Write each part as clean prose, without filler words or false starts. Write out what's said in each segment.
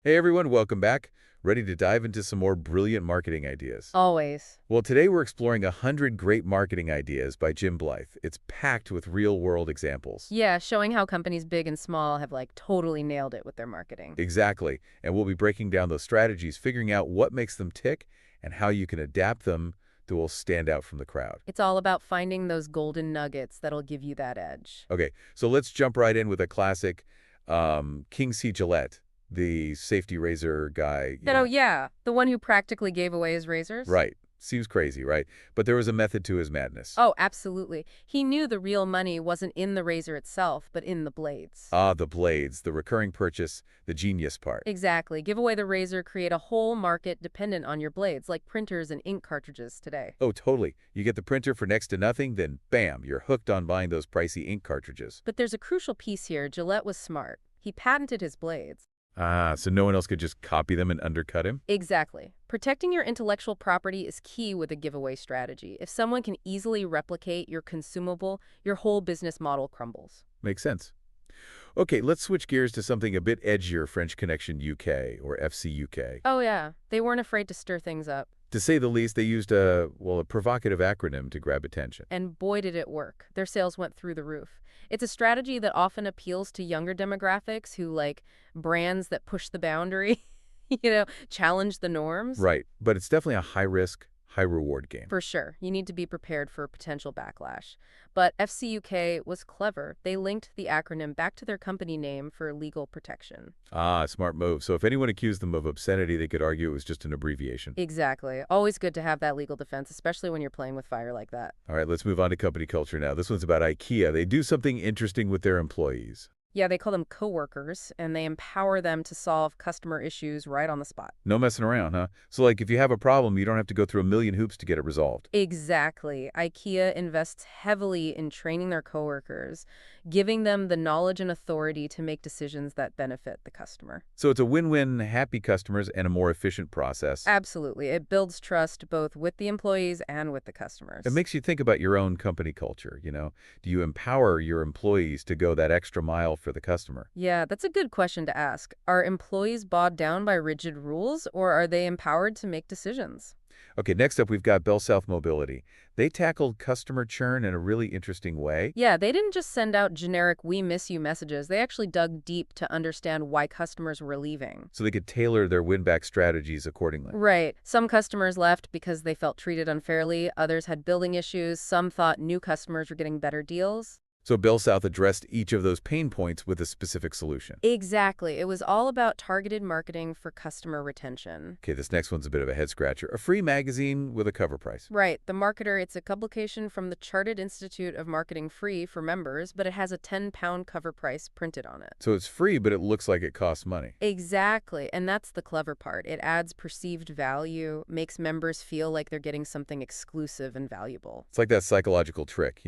Hey everyone, welcome back. Ready to dive into some more brilliant marketing ideas. Always. Well, today we're exploring 100 Great Marketing Ideas by Jim Blythe. It's packed with real-world examples. Yeah, showing how companies big and small have totally nailed it with their marketing. Exactly. And we'll be breaking down those strategies, figuring out what makes them tick and how you can adapt them that will stand out from the crowd. It's all about finding those golden nuggets that'll give you that edge. Okay, so let's jump right in with a classic, King C. Gillette, the safety razor guy, Oh yeah, the one who practically gave away his razors? Right. Seems crazy, right? But there was a method to his madness. Oh, absolutely. He knew the real money wasn't in the razor itself, but in the blades. Ah, the blades, the recurring purchase, the genius part. Exactly. Give away the razor, create a whole market dependent on your blades, like printers and ink cartridges today. Oh, totally. You get the printer for next to nothing, then bam, you're hooked on buying those pricey ink cartridges. But there's a crucial piece here. Gillette was smart. He patented his blades. Ah, so no one else could just copy them and undercut him? Exactly. Protecting your intellectual property is key with a giveaway strategy. If someone can easily replicate your consumable, your whole business model crumbles. Makes sense. Okay, let's switch gears to something a bit edgier, French Connection UK, or FC UK. Oh yeah, they weren't afraid to stir things up. To say the least, they used a provocative acronym to grab attention. And boy did it work. Their sales went through the roof. It's a strategy that often appeals to younger demographics who like brands that push the boundary, challenge the norms. Right, but it's definitely a high-risk, high-reward game. For sure, you need to be prepared for potential backlash. But FCUK was clever. They linked the acronym back to their company name for legal protection. Ah, smart move. So if anyone accused them of obscenity, they could argue it was just an abbreviation. Exactly. Always good to have that legal defense, especially when you're playing with fire like that. All right, let's move on to company culture now. This one's about IKEA. They do something interesting with their employees. Yeah, they call them coworkers, and they empower them to solve customer issues right on the spot. No messing around, huh? So like if you have a problem, you don't have to go through a million hoops to get it resolved. Exactly. IKEA invests heavily in training their coworkers, giving them the knowledge and authority to make decisions that benefit the customer. So it's a win-win, happy customers and a more efficient process. Absolutely. It builds trust both with the employees and with the It customers. makes you think about your own company culture. Do you empower your employees to go that extra mile for the customer? Yeah, that's a good question to ask. Are employees bogged down by rigid rules, or are they empowered to make decisions? Okay, next up we've got Bell South Mobility. They tackled customer churn in a really interesting way. Yeah, they didn't just send out generic "we miss you" messages. They actually dug deep to understand why customers were leaving. So they could tailor their win-back strategies accordingly. Right. Some customers left because they felt treated unfairly. Others had billing issues. Some thought new customers were getting better deals. So Bell South addressed each of those pain points with a specific solution. Exactly. It was all about targeted marketing for customer retention. Okay, this next one's a bit of a head-scratcher. A free magazine with a cover price. Right. The Marketer, it's a publication from the Chartered Institute of Marketing, free for members, but it has a £10 cover price printed on it. So it's free, but it looks like it costs money. Exactly. And that's the clever part. It adds perceived value, makes members feel like they're getting something exclusive and valuable. It's like that psychological trick.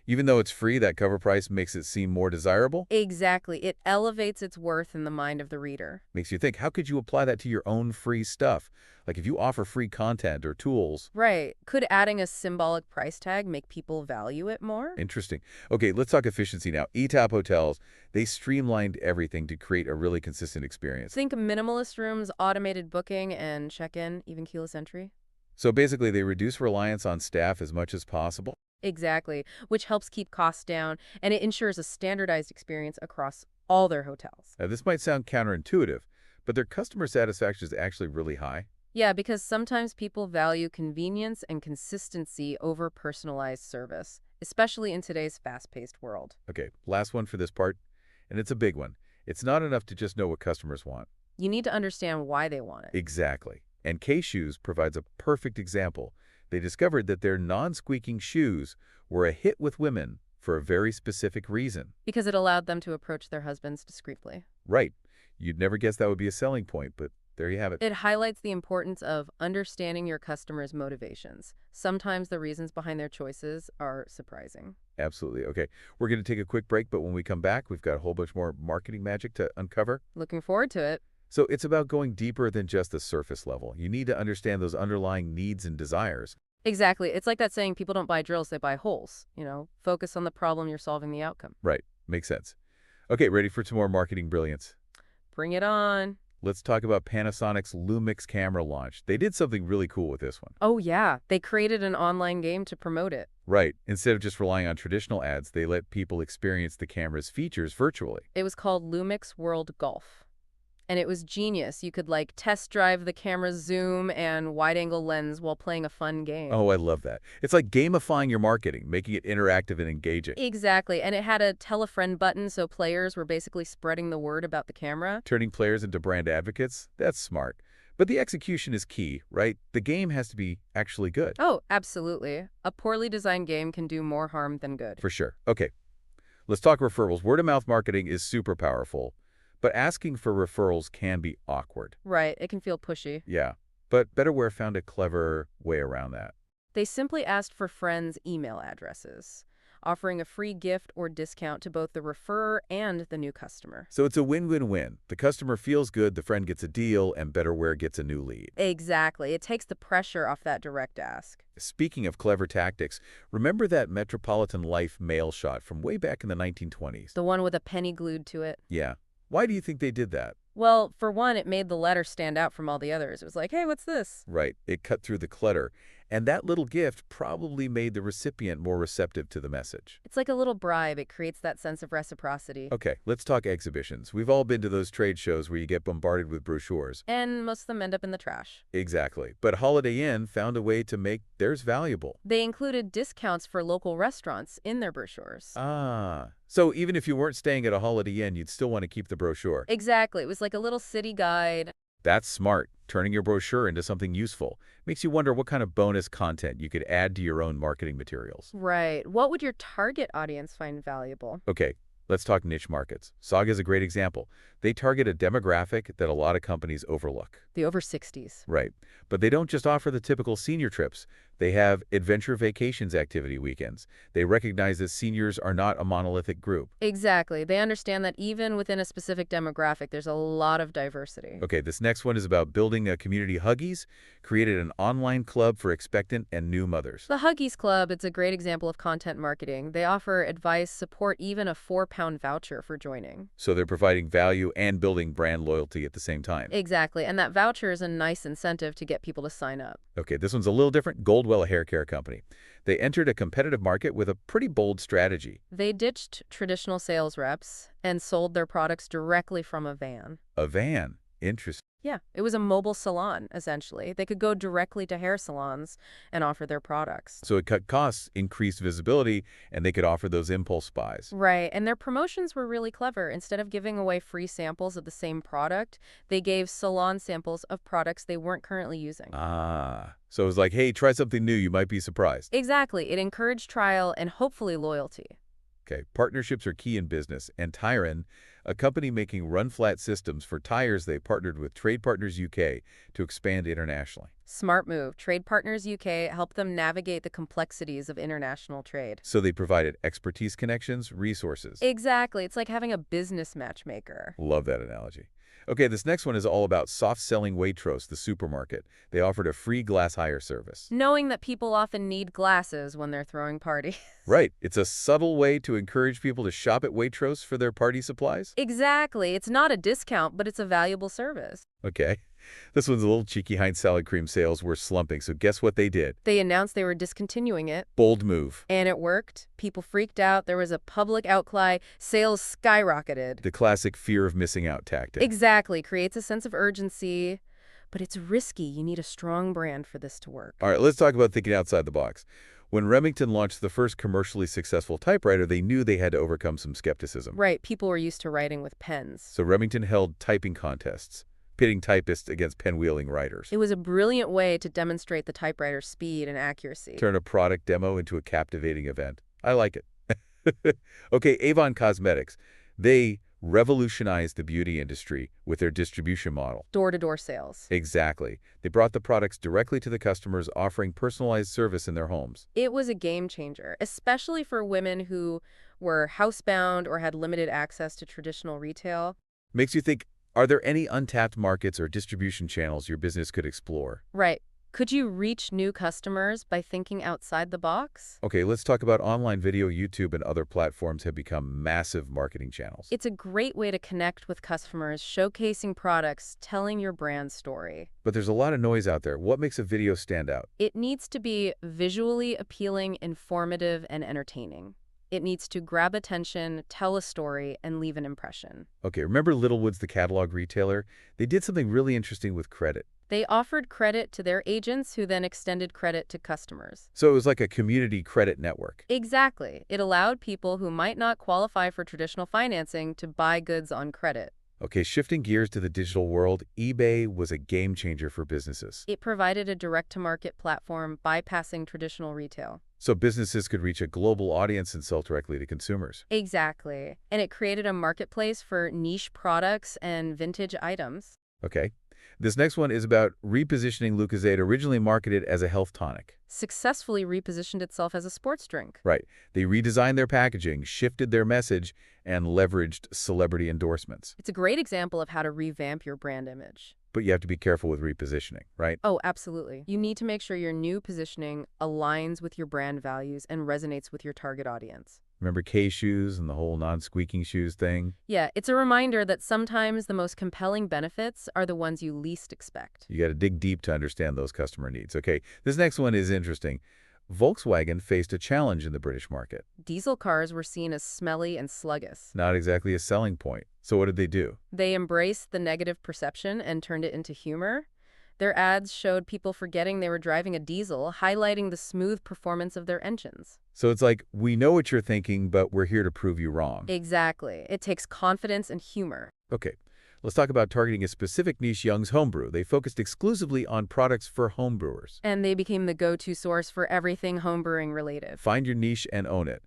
Even though it's free, that cover price makes it seem more desirable. Exactly. It elevates its worth in the mind of the reader. Makes you think, how could you apply that to your own free stuff? Like if you offer free content or tools. Right. Could adding a symbolic price tag make people value it more? Interesting. Okay, let's talk efficiency now. ETAP hotels, they streamlined everything to create a really consistent experience. Think minimalist rooms, automated booking and check-in, even keyless entry. So basically, they reduce reliance on staff as much as possible. Exactly, which helps keep costs down, and it ensures a standardized experience across all their hotels. Now, this might sound counterintuitive, but their customer satisfaction is actually really high. Yeah, because sometimes people value convenience and consistency over personalized service, especially in today's fast-paced world. Okay, last one for this part, and it's a big one. It's not enough to just know what customers want. You need to understand why they want it. Exactly. And K-Shoes provides a perfect example. They discovered that their non-squeaking shoes were a hit with women for a very specific reason. Because it allowed them to approach their husbands discreetly. Right. You'd never guess that would be a selling point, but there you have it. It highlights the importance of understanding your customers' motivations. Sometimes the reasons behind their choices are surprising. Absolutely. Okay, we're going to take a quick break, but when we come back, we've got a whole bunch more marketing magic to uncover. Looking forward to it. So it's about going deeper than just the surface level. You need to understand those underlying needs and desires. Exactly. It's like that saying, people don't buy drills, they buy holes. Focus on the problem, you're solving the outcome. Right. Makes sense. Okay, ready for some more marketing brilliance? Bring it on. Let's talk about Panasonic's Lumix camera launch. They did something really cool with this one. Oh yeah, they created an online game to promote it. Right. Instead of just relying on traditional ads, they let people experience the camera's features virtually. It was called Lumix World Golf. And it was genius. You could like test drive the camera's zoom and wide-angle lens while playing a fun game. Oh, I love that. It's like gamifying your marketing, making it interactive and engaging. Exactly. And it had a tell a friend button, so players were basically spreading the word about the camera. Turning players into brand advocates? That's smart. But the execution is key, right? The game has to be actually good. Oh, absolutely. A poorly designed game can do more harm than good. For sure. Okay, let's talk referrals. Word-of-mouth marketing is super powerful, but asking for referrals can be awkward. Right. It can feel pushy. Yeah, but Betterware found a clever way around that. They simply asked for friends' email addresses, offering a free gift or discount to both the referrer and the new customer. So it's a win-win-win. The customer feels good, the friend gets a deal, and Betterware gets a new lead. Exactly. It takes the pressure off that direct ask. Speaking of clever tactics, remember that Metropolitan Life mail shot from way back in the 1920s? The one with a penny glued to it. Yeah. Why do you think they did that? Well, for one, it made the letter stand out from all the others. It was like, hey, what's this? Right. It cut through the clutter. And that little gift probably made the recipient more receptive to the message. It's like a little bribe. It creates that sense of reciprocity. Okay, let's talk exhibitions. We've all been to those trade shows where you get bombarded with brochures. And most of them end up in the trash. Exactly. But Holiday Inn found a way to make theirs valuable. They included discounts for local restaurants in their brochures. Ah. So even if you weren't staying at a Holiday Inn, you'd still want to keep the brochure. Exactly. It was like a little city guide. That's smart. Turning your brochure into something useful. Makes you wonder what kind of bonus content you could add to your own marketing materials. Right. What would your target audience find valuable? Okay, let's talk niche markets. Saga is a great example. They target a demographic that a lot of companies overlook. The over 60s. Right. But they don't just offer the typical senior trips. They have adventure vacations activity weekends. They recognize that seniors are not a monolithic group. Exactly. They understand that even within a specific demographic, there's a lot of diversity. Okay, this next one is about building a community Huggies, created an online club for expectant and new mothers. The Huggies Club, it's a great example of content marketing. They offer advice, support, even a £4 voucher for joining. So they're providing value and building brand loyalty at the same time. Exactly. And that voucher is a nice incentive to get people to sign up. Okay, this one's a little different. Goldwell, a hair care company. They entered a competitive market with a pretty bold strategy. They ditched traditional sales reps and sold their products directly from a van. A van. Interesting. Yeah, it was a mobile salon, essentially. They could go directly to hair salons and offer their products. So it cut costs, increased visibility, and they could offer those impulse buys. Right, and their promotions were really clever. Instead of giving away free samples of the same product, they gave salon samples of products they weren't currently using. Ah, so it was like, hey, try something new, you might be surprised. Exactly. It encouraged trial and hopefully loyalty. Okay, partnerships are key in business, and Tyron, a company making run-flat systems for tires, they partnered with Trade Partners UK to expand internationally. Smart move. Trade Partners UK helped them navigate the complexities of international trade. So they provided expertise connections, resources. Exactly. It's like having a business matchmaker. Love that analogy. Okay, this next one is all about soft-selling Waitrose, the supermarket. They offered a free glass hire service. Knowing that people often need glasses when they're throwing parties. Right. It's a subtle way to encourage people to shop at Waitrose for their party supplies. Exactly. It's not a discount, but it's a valuable service. Okay. This one's a little cheeky. Heinz salad cream sales were slumping, so guess what they did? They announced they were discontinuing it. Bold move. And it worked. People freaked out. There was a public outcry. Sales skyrocketed. The classic fear of missing out tactic. Exactly. Creates a sense of urgency. But it's risky. You need a strong brand for this to work. All right, let's talk about thinking outside the box. When Remington launched the first commercially successful typewriter, they knew they had to overcome some skepticism. Right. People were used to writing with pens. So Remington held typing contests, pitting typists against pen-wielding writers. It was a brilliant way to demonstrate the typewriter's speed and accuracy. Turn a product demo into a captivating event. I like it. Okay, Avon Cosmetics. They revolutionized the beauty industry with their distribution model. Door-to-door sales. Exactly. They brought the products directly to the customers, offering personalized service in their homes. It was a game changer, especially for women who were housebound or had limited access to traditional retail. Makes you think, are there any untapped markets or distribution channels your business could explore? Right. Could you reach new customers by thinking outside the box? Okay, let's talk about online video. YouTube and other platforms have become massive marketing channels. It's a great way to connect with customers, showcasing products, telling your brand story. But there's a lot of noise out there. What makes a video stand out? It needs to be visually appealing, informative, and entertaining. It needs to grab attention, tell a story, and leave an impression. Okay, remember Littlewoods, the catalog retailer? They did something really interesting with credit. They offered credit to their agents who then extended credit to customers. So it was like a community credit network. Exactly. It allowed people who might not qualify for traditional financing to buy goods on credit. Okay, shifting gears to the digital world, eBay was a game changer for businesses. It provided a direct-to-market platform bypassing traditional retail. So businesses could reach a global audience and sell directly to consumers. Exactly. And it created a marketplace for niche products and vintage items. Okay. This next one is about repositioning Lucozade, originally marketed as a health tonic. Successfully repositioned itself as a sports drink. Right. They redesigned their packaging, shifted their message, and leveraged celebrity endorsements. It's a great example of how to revamp your brand image. But you have to be careful with repositioning, right? Oh, absolutely. You need to make sure your new positioning aligns with your brand values and resonates with your target audience. Remember K-shoes and the whole non-squeaking shoes thing? Yeah, it's a reminder that sometimes the most compelling benefits are the ones you least expect. You got to dig deep to understand those customer needs. Okay, this next one is interesting. Volkswagen faced a challenge in the British market. Diesel cars were seen as smelly and sluggish. Not exactly a selling point. So what did they do? They embraced the negative perception and turned it into humor. Their ads showed people forgetting they were driving a diesel, highlighting the smooth performance of their engines. So it's like, we know what you're thinking, but we're here to prove you wrong. Exactly. It takes confidence and humor. Okay, let's talk about targeting a specific niche, Young's Homebrew. They focused exclusively on products for homebrewers. And they became the go-to source for everything homebrewing related. Find your niche and own it.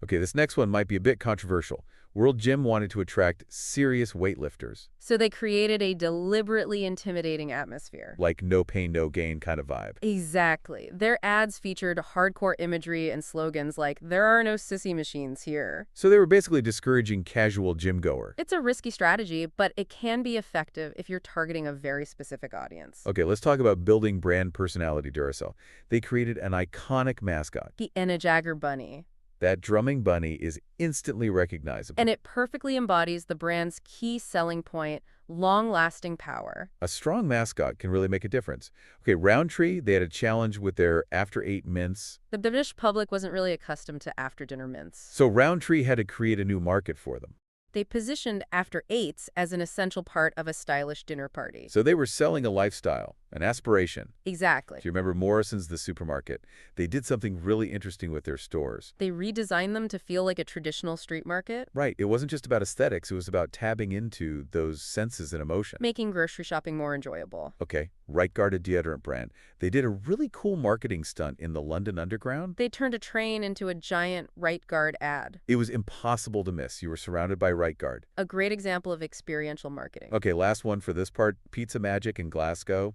Okay, this next one might be a bit controversial. World Gym wanted to attract serious weightlifters. So they created a deliberately intimidating atmosphere. Like no pain, no gain kind of vibe. Exactly. Their ads featured hardcore imagery and slogans like, "There are no sissy machines here." So they were basically discouraging casual gym goer. It's a risky strategy, but it can be effective if you're targeting a very specific audience. Okay, let's talk about building brand personality. Duracell. They created an iconic mascot. The Energizer Bunny. That drumming bunny is instantly recognizable. And it perfectly embodies the brand's key selling point, long-lasting power. A strong mascot can really make a difference. Okay, Roundtree, they had a challenge with their After Eight mints. The British public wasn't really accustomed to after-dinner mints. So Roundtree had to create a new market for them. They positioned After Eights as an essential part of a stylish dinner party. So they were selling a lifestyle, an aspiration. Exactly. If you remember Morrison's, the supermarket, they did something really interesting with their stores. They redesigned them to feel like a traditional street market. Right, it wasn't just about aesthetics, it was about tapping into those senses and emotion. Making grocery shopping more enjoyable. Okay, Right Guard, a deodorant brand. They did a really cool marketing stunt in the London Underground. They turned a train into a giant Right Guard ad. It was impossible to miss. You were surrounded by Right Guard. A great example of experiential marketing. Okay, last one for this part, Pizza Magic in Glasgow.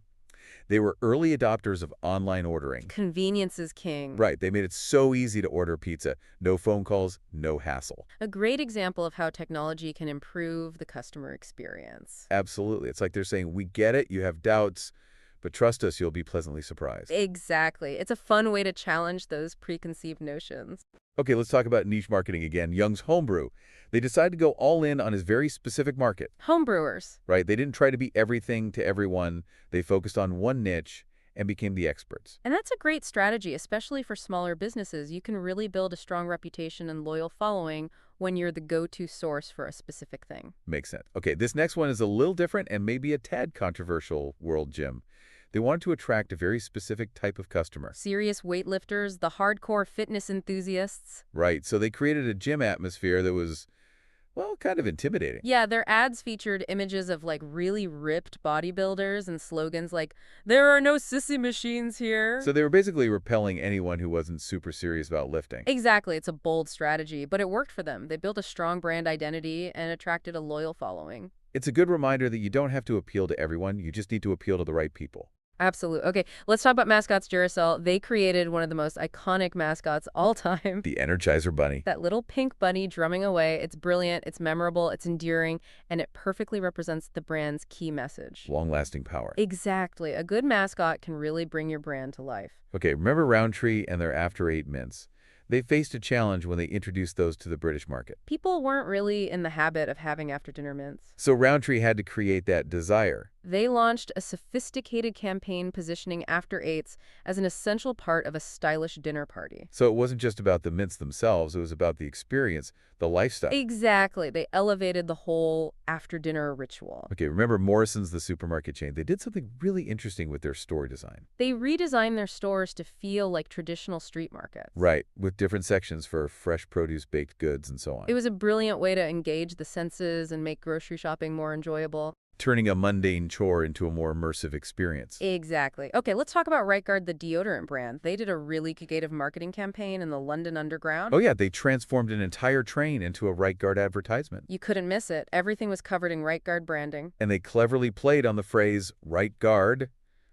They were early adopters of online ordering. Convenience is king. Right, they made it so easy to order pizza. No phone calls, no hassle. A great example of how technology can improve the customer experience. Absolutely. It's like they're saying, we get it, you have doubts, but trust us, you'll be pleasantly surprised. Exactly. It's a fun way to challenge those preconceived notions. Okay, let's talk about niche marketing again. Young's Homebrew. They decided to go all in on his very specific market. Homebrewers. Right? They didn't try to be everything to everyone. They focused on one niche and became the experts. And that's a great strategy, especially for smaller businesses. You can really build a strong reputation and loyal following when you're the go-to source for a specific thing. Makes sense. Okay, this next one is a little different and maybe a tad controversial, World Gym. They wanted to attract a very specific type of customer. Serious weightlifters, the hardcore fitness enthusiasts. Right, so they created a gym atmosphere that was, well, kind of intimidating. Yeah, their ads featured images of like really ripped bodybuilders and slogans like, "There are no sissy machines here." So they were basically repelling anyone who wasn't super serious about lifting. Exactly, it's a bold strategy, but it worked for them. They built a strong brand identity and attracted a loyal following. It's a good reminder that you don't have to appeal to everyone, you just need to appeal to the right people. Absolutely. Okay, let's talk about mascots, Duracell. They created one of the most iconic mascots all time. The Energizer Bunny. That little pink bunny drumming away. It's brilliant, it's memorable, it's endearing, and it perfectly represents the brand's key message. Long-lasting power. Exactly. A good mascot can really bring your brand to life. Okay, remember Roundtree and their After Eight mints? They faced a challenge when they introduced those to the British market. People weren't really in the habit of having after-dinner mints. So Roundtree had to create that desire. They launched a sophisticated campaign positioning After Eights as an essential part of a stylish dinner party. So it wasn't just about the mints themselves, it was about the experience, the lifestyle. Exactly. They elevated the whole after-dinner ritual. Okay, remember Morrison's, the supermarket chain? They did something really interesting with their store design. They redesigned their stores to feel like traditional street markets. Right, with different sections for fresh produce, baked goods, and so on. It was a brilliant way to engage the senses and make grocery shopping more enjoyable. Turning a mundane chore into a more immersive experience. Exactly. Okay, let's talk about Right Guard, the deodorant brand. They did a really creative marketing campaign in the London Underground. Oh yeah, they transformed an entire train into a Right Guard advertisement. You couldn't miss it. Everything was covered in Right Guard branding. And they cleverly played on the phrase, right guard,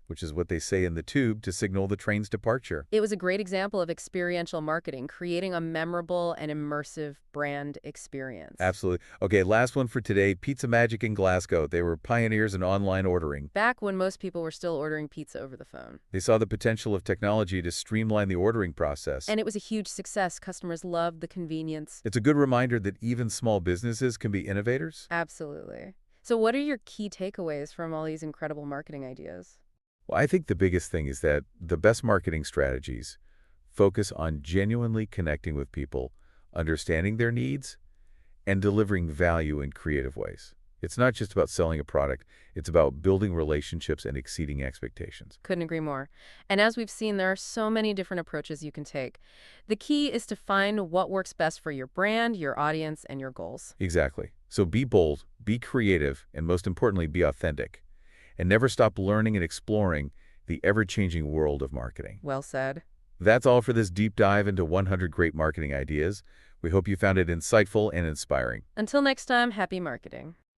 which is what they say in the tube to signal the train's departure. It was a great example of experiential marketing, creating a memorable and immersive brand experience. Absolutely. Okay, last one for today, Pizza Magic in Glasgow. They were pioneers in online ordering. Back when most people were still ordering pizza over the phone. They saw the potential of technology to streamline the ordering process. And it was a huge success. Customers loved the convenience. It's a good reminder that even small businesses can be innovators. Absolutely. So what are your key takeaways from all these incredible marketing ideas? Well, I think the biggest thing is that the best marketing strategies focus on genuinely connecting with people, understanding their needs, and delivering value in creative ways. It's not just about selling a product, it's about building relationships and exceeding expectations. Couldn't agree more. And as we've seen, there are so many different approaches you can take. The key is to find what works best for your brand, your audience, and your goals. Exactly. So be bold, be creative, and most importantly, be authentic. And never stop learning and exploring the ever-changing world of marketing. Well said. That's all for this deep dive into 100 great marketing ideas. We hope you found it insightful and inspiring. Until next time, happy marketing.